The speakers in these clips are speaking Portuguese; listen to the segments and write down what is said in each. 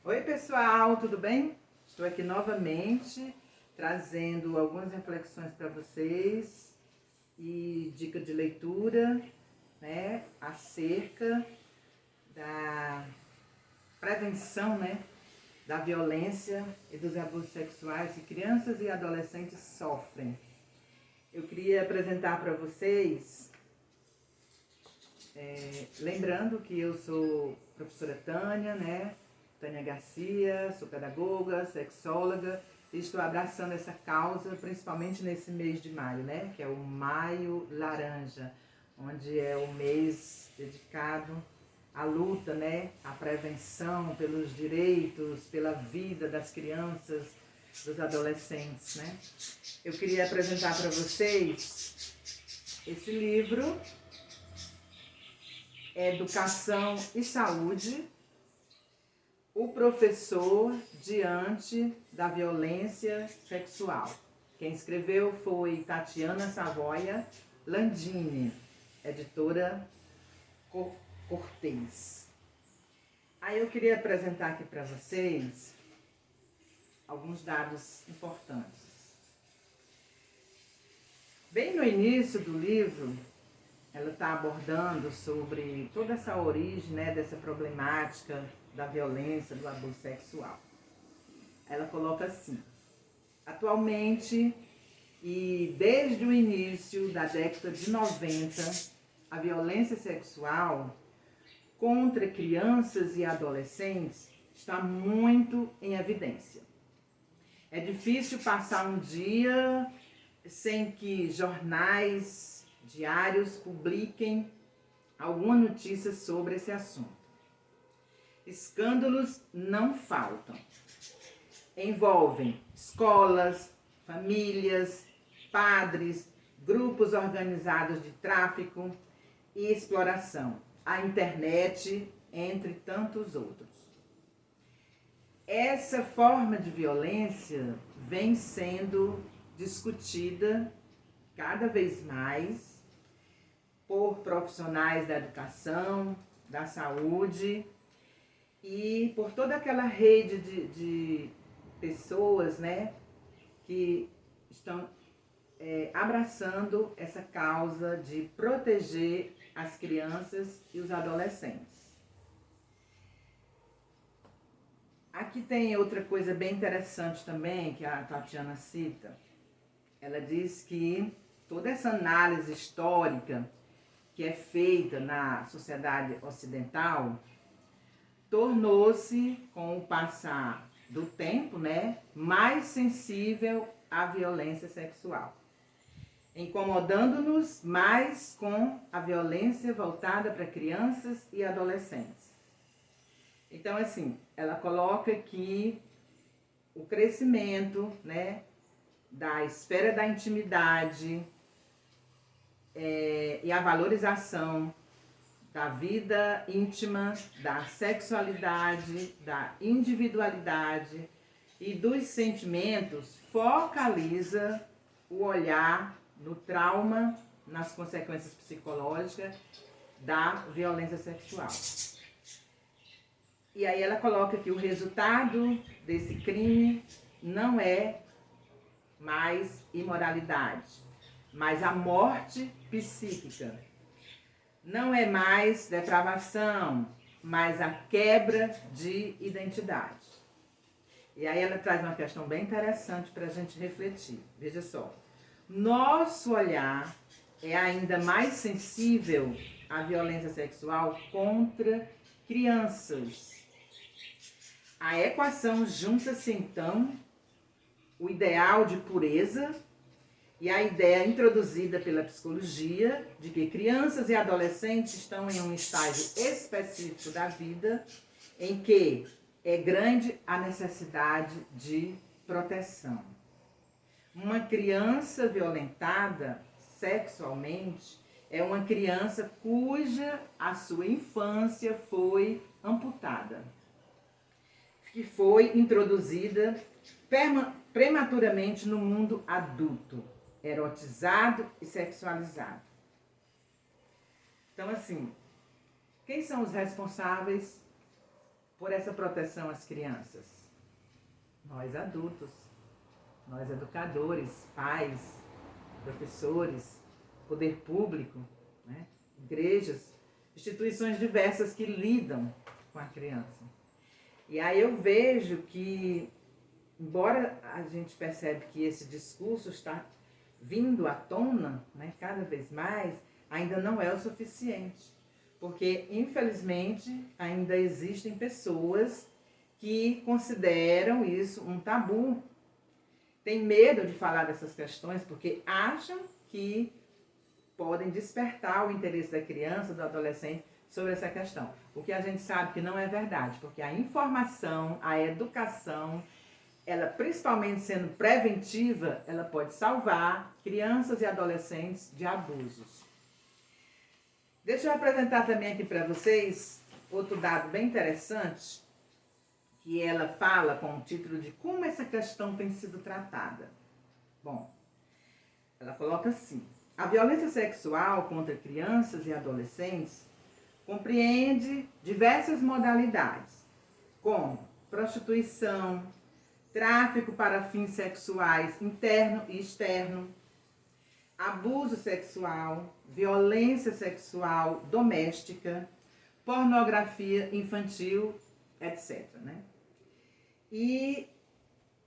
Oi pessoal, tudo bem? Estou aqui novamente trazendo algumas reflexões para vocês e dica de leitura, né, acerca da prevenção, né, da violência e dos abusos sexuais que crianças e adolescentes sofrem. Eu queria apresentar para vocês, lembrando que eu sou professora Tânia, né? Tânia Garcia, sou pedagoga, sexóloga e estou abraçando essa causa, principalmente nesse mês de maio, né? Que é o Maio Laranja, onde é o mês dedicado à luta, né? À prevenção pelos direitos, pela vida das crianças, dos adolescentes, né? Eu queria apresentar para vocês esse livro, Educação e Saúde, o professor diante da violência sexual. Quem escreveu foi Tatiana Savoia Landini, editora Cortez. Aí eu queria apresentar aqui para vocês alguns dados importantes. Bem no início do livro, ela está abordando sobre toda essa origem, né, dessa problemática da violência, do abuso sexual. Ela coloca assim: atualmente e desde o início da década de 90, a violência sexual contra crianças e adolescentes está muito em evidência. É difícil passar um dia sem que jornais, diários publiquem alguma notícia sobre esse assunto. Escândalos não faltam. Envolvem escolas, famílias, padres, grupos organizados de tráfico e exploração, a internet, entre tantos outros. Essa forma de violência vem sendo discutida cada vez mais por profissionais da educação, da saúde e por toda aquela rede de pessoas, né, que estão abraçando essa causa de proteger as crianças e os adolescentes. Aqui tem outra coisa bem interessante também que a Tatiana cita. Ela diz que toda essa análise histórica que é feita na sociedade ocidental tornou-se, com o passar do tempo, né, mais sensível à violência sexual, incomodando-nos mais com a violência voltada para crianças e adolescentes. Então, assim, ela coloca que o crescimento, né, da esfera da intimidade e a valorização da vida íntima, da sexualidade, da individualidade e dos sentimentos focaliza o olhar no trauma, nas consequências psicológicas da violência sexual. E aí ela coloca que o resultado desse crime não é mais imoralidade, mas a morte psíquica. Não é mais depravação, mas a quebra de identidade. E aí ela traz uma questão bem interessante para a gente refletir. Veja só, nosso olhar é ainda mais sensível à violência sexual contra crianças. A equação junta-se então o ideal de pureza e a ideia introduzida pela psicologia de que crianças e adolescentes estão em um estágio específico da vida em que é grande a necessidade de proteção. Uma criança violentada sexualmente é uma criança cuja a sua infância foi amputada, que foi introduzida prematuramente no mundo adulto, erotizado e sexualizado. Então, assim, quem são os responsáveis por essa proteção às crianças? Nós adultos, nós educadores, pais, professores, poder público, né? Igrejas, instituições diversas que lidam com a criança. E aí eu vejo que, embora a gente percebe que esse discurso está vindo à tona, né, cada vez mais, ainda não é o suficiente. Porque, infelizmente, ainda existem pessoas que consideram isso um tabu. Tem medo de falar dessas questões porque acham que podem despertar o interesse da criança, do adolescente, sobre essa questão. O que a gente sabe que não é verdade, porque a informação, a educação, ela principalmente sendo preventiva, ela pode salvar crianças e adolescentes de abusos. Deixa eu apresentar também aqui para vocês outro dado bem interessante, que ela fala com o título de como essa questão tem sido tratada. Bom, ela coloca assim: a violência sexual contra crianças e adolescentes compreende diversas modalidades, como prostituição, tráfico para fins sexuais interno e externo, abuso sexual, violência sexual doméstica, pornografia infantil, etc. Né? E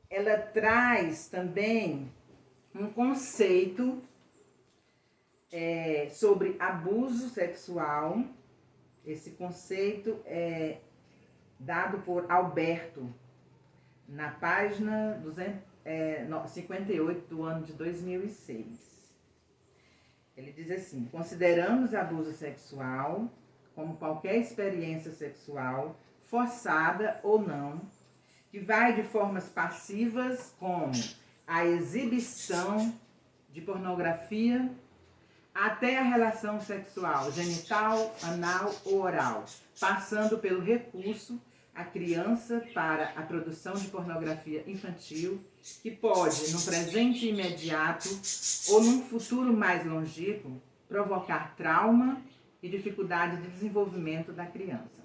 ela traz também um conceito sobre abuso sexual. Esse conceito é dado por Alberto, na página 58 do ano de 2006. Ele diz assim: consideramos abuso sexual como qualquer experiência sexual, forçada ou não, que vai de formas passivas como a exibição de pornografia até a relação sexual, genital, anal ou oral, passando pelo recurso à criança para a produção de pornografia infantil, que pode, no presente imediato ou num futuro mais longínquo, provocar trauma e dificuldade de desenvolvimento da criança.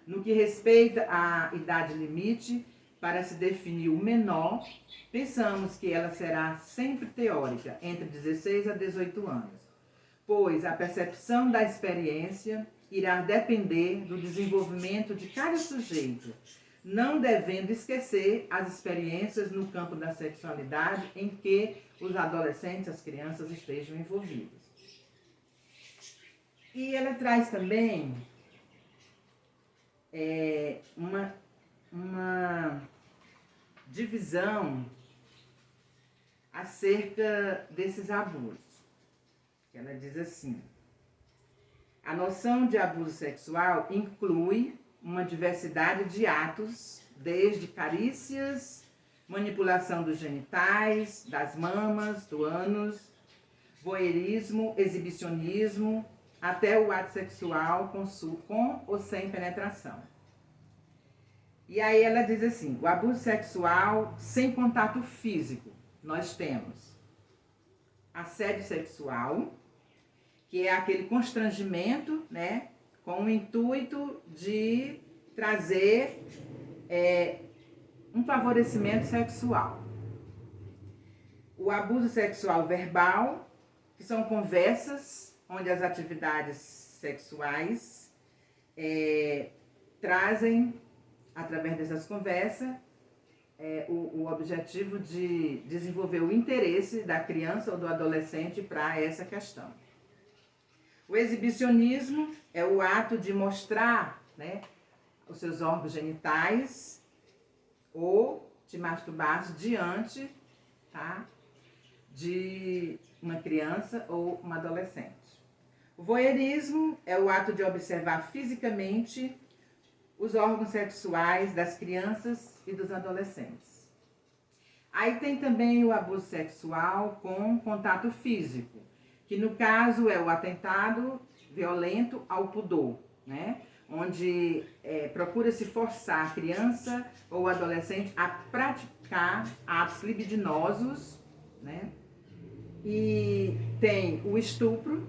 No que respeita à idade limite para se definir o menor, pensamos que ela será sempre teórica, entre 16 a 18 anos, pois a percepção da experiência irá depender do desenvolvimento de cada sujeito, não devendo esquecer as experiências no campo da sexualidade em que os adolescentes, as crianças estejam envolvidos. E ela traz também uma divisão acerca desses abusos. Ela diz assim: a noção de abuso sexual inclui uma diversidade de atos, desde carícias, manipulação dos genitais, das mamas, do ânus, voyeurismo, exibicionismo, até o ato sexual com ou sem penetração. E aí ela diz assim: o abuso sexual sem contato físico. Nós temos assédio sexual, que é aquele constrangimento, né, com o intuito de trazer um favorecimento sexual. O abuso sexual verbal, que são conversas onde as atividades sexuais trazem, através dessas conversas, o objetivo de desenvolver o interesse da criança ou do adolescente para essa questão. O exibicionismo é o ato de mostrar, né, os seus órgãos genitais ou de masturbar diante, tá, de uma criança ou uma adolescente. O voyeurismo é o ato de observar fisicamente os órgãos sexuais das crianças e dos adolescentes. Aí tem também o abuso sexual com contato físico, que no caso é o atentado violento ao pudor, né? Onde procura-se forçar a criança ou adolescente a praticar atos libidinosos, né? E tem o estupro,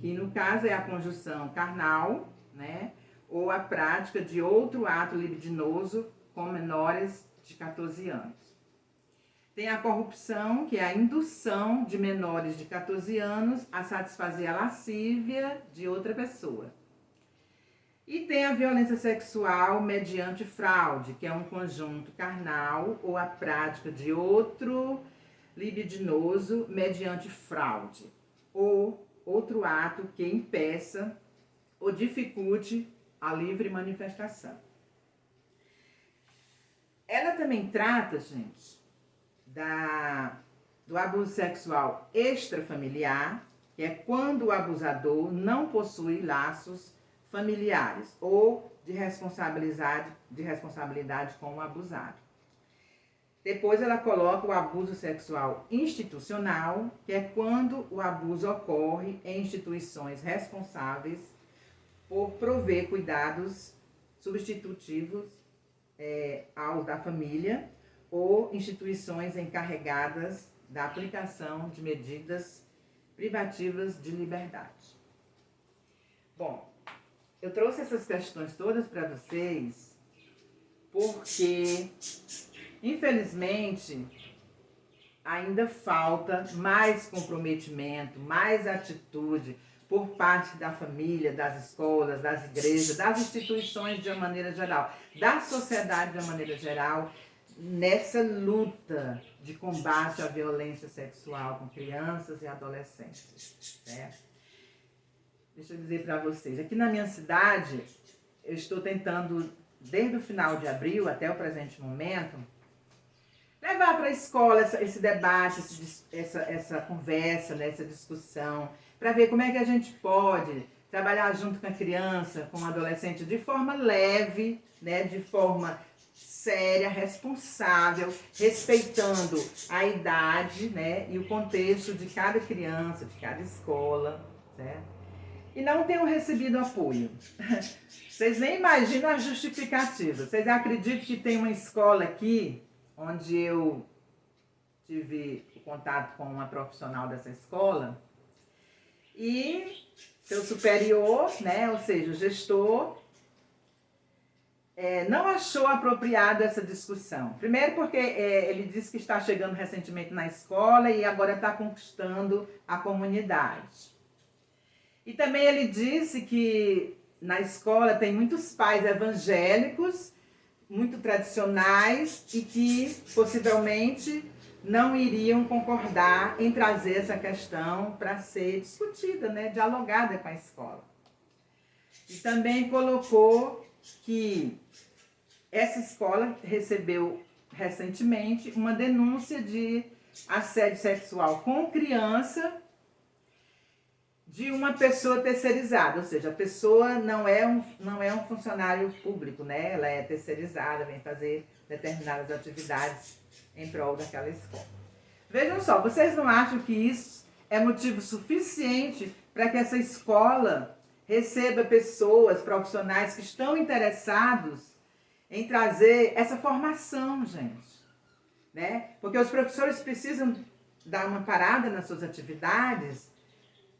que no caso é a conjunção carnal, né? ou a prática de outro ato libidinoso com menores de 14 anos. Tem a corrupção, que é a indução de menores de 14 anos a satisfazer a lascívia de outra pessoa. E tem a violência sexual mediante fraude, que é um conjunto carnal ou a prática de outro libidinoso mediante fraude, ou outro ato que impeça ou dificulte a livre manifestação. Ela também trata, gente, do abuso sexual extrafamiliar, que é quando o abusador não possui laços familiares ou de responsabilidade com o abusado. Depois ela coloca o abuso sexual institucional, que é quando o abuso ocorre em instituições responsáveis por prover cuidados substitutivos aos da família ou instituições encarregadas da aplicação de medidas privativas de liberdade. Bom, eu trouxe essas questões todas para vocês porque, infelizmente, ainda falta mais comprometimento, mais atitude por parte da família, das escolas, das igrejas, das instituições de uma maneira geral, da sociedade de uma maneira geral, nessa luta de combate à violência sexual com crianças e adolescentes, certo? Deixa eu dizer para vocês, aqui na minha cidade, eu estou tentando, desde o final de abril até o presente momento, levar para a escola esse debate, essa conversa, né, essa discussão, para ver como é que a gente pode trabalhar junto com a criança, com o adolescente, de forma leve, né, de forma séria, responsável, respeitando a idade, né, e o contexto de cada criança, de cada escola, certo? E não tenham recebido apoio. Vocês nem imaginam a justificativa. Vocês acreditam que tem uma escola aqui, onde eu tive o contato com uma profissional dessa escola, e seu superior, né, ou seja, o gestor, não achou apropriado essa discussão. Primeiro porque ele disse que está chegando recentemente na escola e agora está conquistando a comunidade. E também ele disse que na escola tem muitos pais evangélicos, muito tradicionais, e que possivelmente não iriam concordar em trazer essa questão para ser discutida, né, dialogada com a escola. E também colocou que essa escola recebeu recentemente uma denúncia de assédio sexual com criança de uma pessoa terceirizada, ou seja, a pessoa não é um funcionário público, né? Ela é terceirizada, vem fazer determinadas atividades em prol daquela escola. Vejam só, vocês não acham que isso é motivo suficiente para que essa escola receba pessoas, profissionais que estão interessados em trazer essa formação, gente, né? Porque os professores precisam dar uma parada nas suas atividades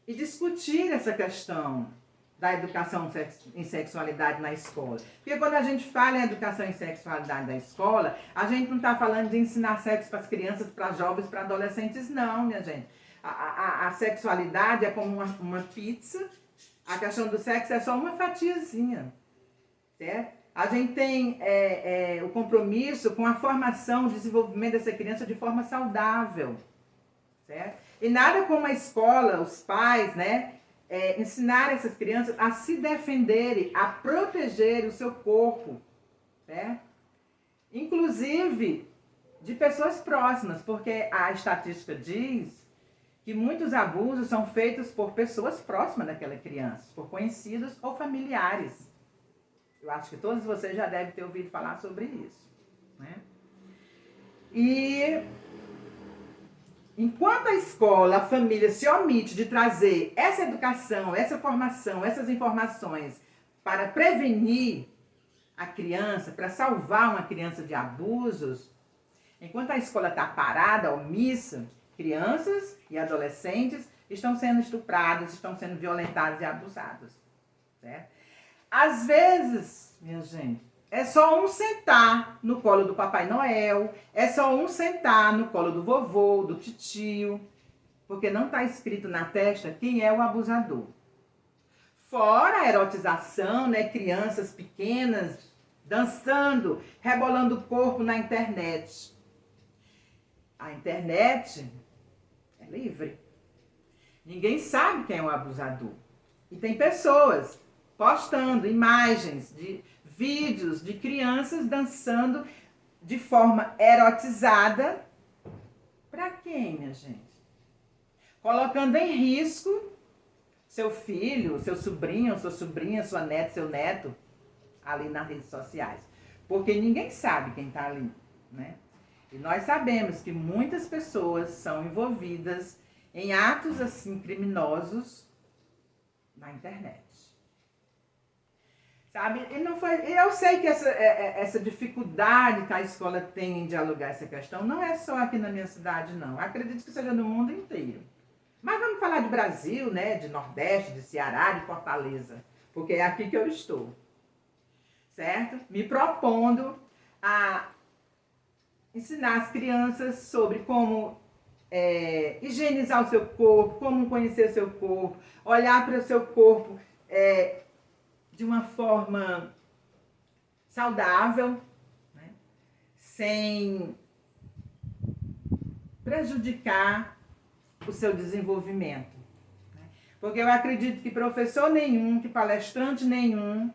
e discutir essa questão da educação em sexualidade na escola. Porque quando a gente fala em educação em sexualidade na escola, a gente não está falando de ensinar sexo para as crianças, para jovens, para adolescentes, não, minha gente. A sexualidade é como uma pizza, a questão do sexo é só uma fatiazinha, certo? A gente tem o compromisso com a formação, o desenvolvimento dessa criança de forma saudável, certo? E nada como a escola, os pais, né, ensinar essas crianças a se defenderem, a protegerem o seu corpo, certo? Inclusive de pessoas próximas, porque a estatística diz que muitos abusos são feitos por pessoas próximas daquela criança, por conhecidos ou familiares. Eu acho que todos vocês já devem ter ouvido falar sobre isso, né? E enquanto a escola, a família se omite de trazer essa educação, essa formação, essas informações para prevenir a criança, para salvar uma criança de abusos, enquanto a escola está parada, omissa, crianças e adolescentes estão sendo estuprados, estão sendo violentados e abusados, certo? Às vezes, minha gente, é só um sentar no colo do Papai Noel, é só um sentar no colo do vovô, do titio, porque não está escrito na testa quem é o abusador. Fora a erotização, né? Crianças pequenas dançando, rebolando o corpo na internet. A internet é livre. Ninguém sabe quem é o abusador. E tem pessoas postando imagens de vídeos de crianças dançando de forma erotizada. Para quem, minha gente? Colocando em risco seu filho, seu sobrinho, sua sobrinha, sua neta, seu neto, ali nas redes sociais. Porque ninguém sabe quem está ali, né? E nós sabemos que muitas pessoas são envolvidas em atos assim criminosos na internet. Sabe? E não foi, eu sei que essa dificuldade que a escola tem em dialogar essa questão não é só aqui na minha cidade, não. Eu acredito que seja no mundo inteiro. Mas vamos falar de Brasil, né? De Nordeste, de Ceará, de Fortaleza. Porque é aqui que eu estou. Certo? Me propondo a ensinar as crianças sobre como higienizar o seu corpo, como conhecer o seu corpo, olhar para o seu corpo de uma forma saudável, né? Sem prejudicar o seu desenvolvimento. Né? Porque eu acredito que professor nenhum, que palestrante nenhum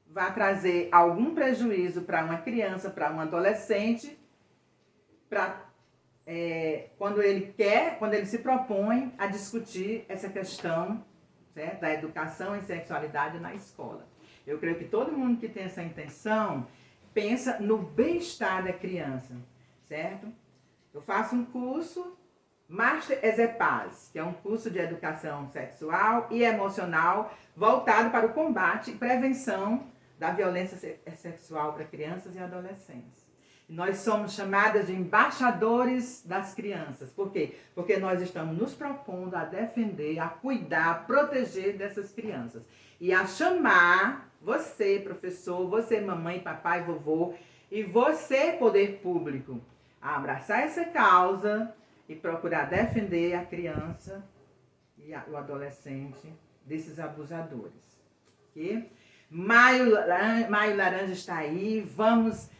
vai trazer algum prejuízo para uma criança, para um adolescente, quando ele se propõe a discutir essa questão, certo? Da educação e sexualidade na escola. Eu creio que todo mundo que tem essa intenção pensa no bem-estar da criança, certo? Eu faço um curso Master Exepaz, que é um curso de educação sexual e emocional voltado para o combate e prevenção da violência sexual para crianças e adolescentes. Nós somos chamadas de embaixadores das crianças. Por quê? Porque nós estamos nos propondo a defender, a cuidar, a proteger dessas crianças. E a chamar você, professor, você, mamãe, papai, vovô, e você, poder público, a abraçar essa causa e procurar defender a criança e o adolescente desses abusadores. Okay? Maio Laranja está aí, vamos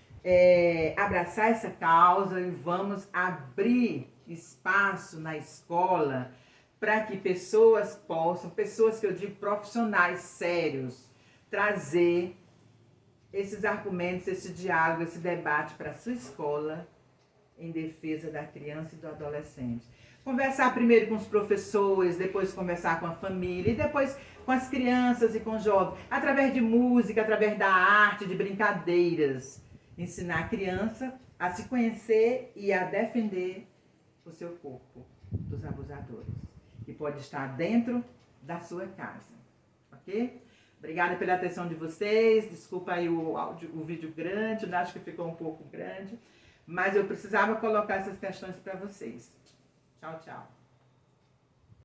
abraçar essa causa e vamos abrir espaço na escola para que pessoas que eu digo profissionais sérios, trazer esses argumentos, esse diálogo, esse debate para a sua escola em defesa da criança e do adolescente. Conversar primeiro com os professores, depois conversar com a família e depois com as crianças e com os jovens, através de música, através da arte, de brincadeiras. Ensinar a criança a se conhecer e a defender o seu corpo dos abusadores, que pode estar dentro da sua casa, ok? Obrigada pela atenção de vocês, desculpa aí o vídeo grande, eu acho que ficou um pouco grande, mas eu precisava colocar essas questões para vocês. Tchau, tchau.